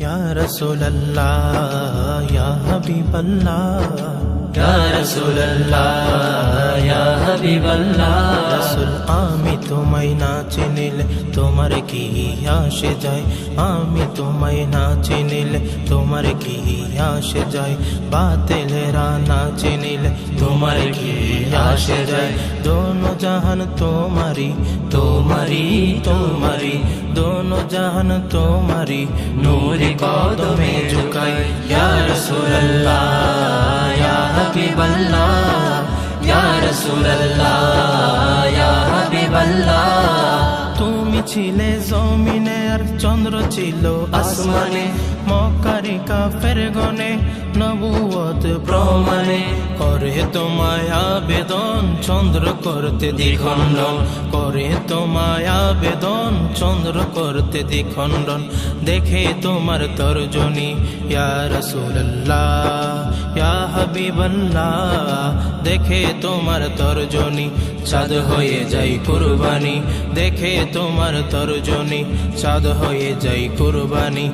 या रसूल अल्लाह या हबीब अल्लाह या रसूल अल्लाह या हबीब अल्लाह रसूल आमी तुम्हाय ना चिनिले তোমার কি আসে যায় আমি তোমায় না চিনিলে তোমার কি আসে যায় বাতিলেরা না চিনিলে তোমার কি আসে যায় দোনো জাহান তোমারি তোমারি তোমারি দোনো জাহান তোমারি নূরে কদমে ঝুকাই ইয়া রাসূলুল্লাহ ইয়া হাবিবাল্লাহ ইয়া রাসূলুল্লাহ ইয়া হাবিবাল্লাহ তুমি ছিলে জমিনে আর চন্দ্র ছিল আসমানে মক্কারি কাফের গনে নবুয়ত প্রমাণে করে তোমায় আবেদন চন্দ্র করতে দ্বিখণ্ডন করে তোমায় আবেদন চন্দ্র করতে দ্বিখণ্ডন দেখে তোমার তর্জনী ইয়া রাসূলুল্লাহ ইয়া হাবিবাল্লাহ দেখে তোমার তর্জনী চাঁদ হয়ে যাই কুরবানি দেখে তোমার তর্জনী চাঁদ হয়ে যাই কুরবানি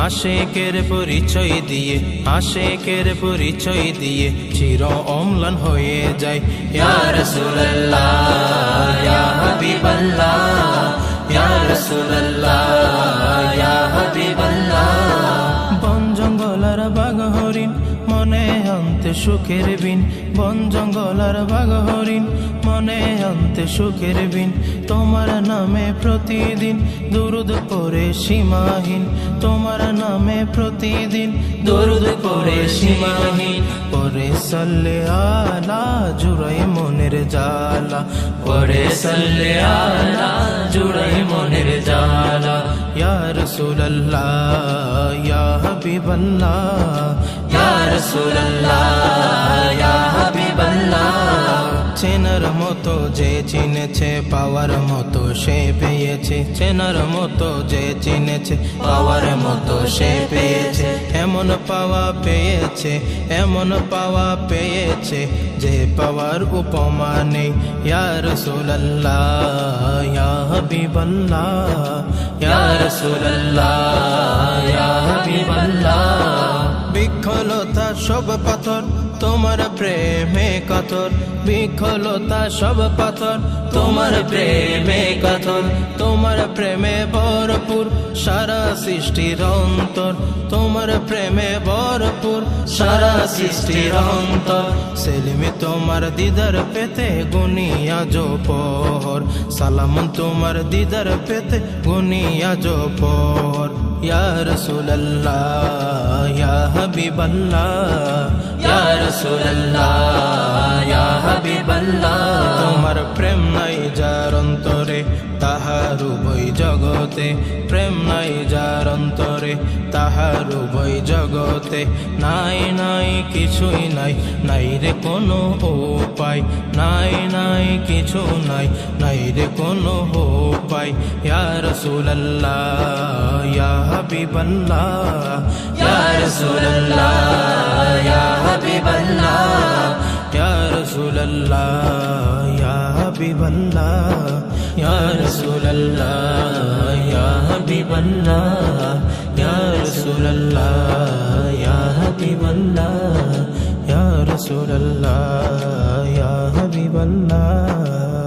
আশিকের পরিচয় দিয়ে আশিকের পরিচয় দিয়ে চির অম্লান হয়ে যায় ইয়া রাসূলুল্লাহ ইয়া হাবিবাল্লাহ ইয়া রাসূলুল্লাহ ইয়া হাবিবাল্লাহ বন জঙ্গলার বাঘ হরিণ মনে আনতে সুখের বিন বন জঙ্গলার বাঘ হরিণ মনে আনতে সুখের বিন তোমার নামে প্রতিদিন দুরুদ পড়ে সীমাহীন তোমার নামে প্রতিদিন দুরুদ পড়ে সীমাহীন পড়ে সাল্লে আলা জুড়াই মনের জালা পড়ে সাল্লে আলা জুড়াই মনের জালা ইয়া রাসূলুল্লাহ ইয়া হাবিবাল্লাহ ইয়া রাসূলুল্লাহ ইয়া হাবিবাল্লাহ চেনার মতো যে চিনেছে পাওয়ার মতো সে পেয়েছে চেনার মতো যে চিনেছে পাওয়ার মতো সে পেয়েছে এমন পাওয়া পেয়েছে এমন পাওয়া পেয়েছে যে পাওয়ার উপমা নেই ইয়া রাসূলুল্লাহ ইয়া হাবিবাল্লাহ ইয়া রাসূলুল্লাহ ইয়া হাবিবাল্লাহ বিকলতা সব পাথর তোমার প্রেমে কাতর বিকলতা সব পাথর তোমার প্রেমে কাতর তোমার প্রেমে ভরপুর সারা সৃষ্টির অন্তর তোমার প্রেমে ভরপুর সারা সৃষ্টির অন্তর সেলিমে তোমার দিদার পেতে গুনিয়া জোপর সালাম তোমার দিদার পেতে গুনিয়া জোপর ইয়া রাসূলুল্লাহ ইয়া হাবিবাল্লাহ ইয়া রাসূলুল্লাহ ইয়া হাবিবাল্লাহ তোমার প্রেম নাই যার অন্তরে তাহার উভয় জগতে প্রেম নাই যার অন্তরে তাহার উভয় জগতে নাই নাই কিছুই নাই নাই রে কোনো উপায় নাই নাই কিছু নাই নাই রে কোনো উপায় ইয়া রাসূলুল্লাহ ইয়া হাবিবাল্লাহ ইয়া রাসূলুল্লাহ ইয়া হাবিবাল্লাহ ইয়া রাসূলুল্লাহ ইয়া হাবিবাল্লাহ ইয়া রাসূলুল্লাহ ইয়া হাবিবাল্লাহ ইয়া রাসূলুল্লাহ ইয়া হাবিবাল্লাহ ইয়া রাসূলুল্লাহ ইয়া হাবিবাল্লাহ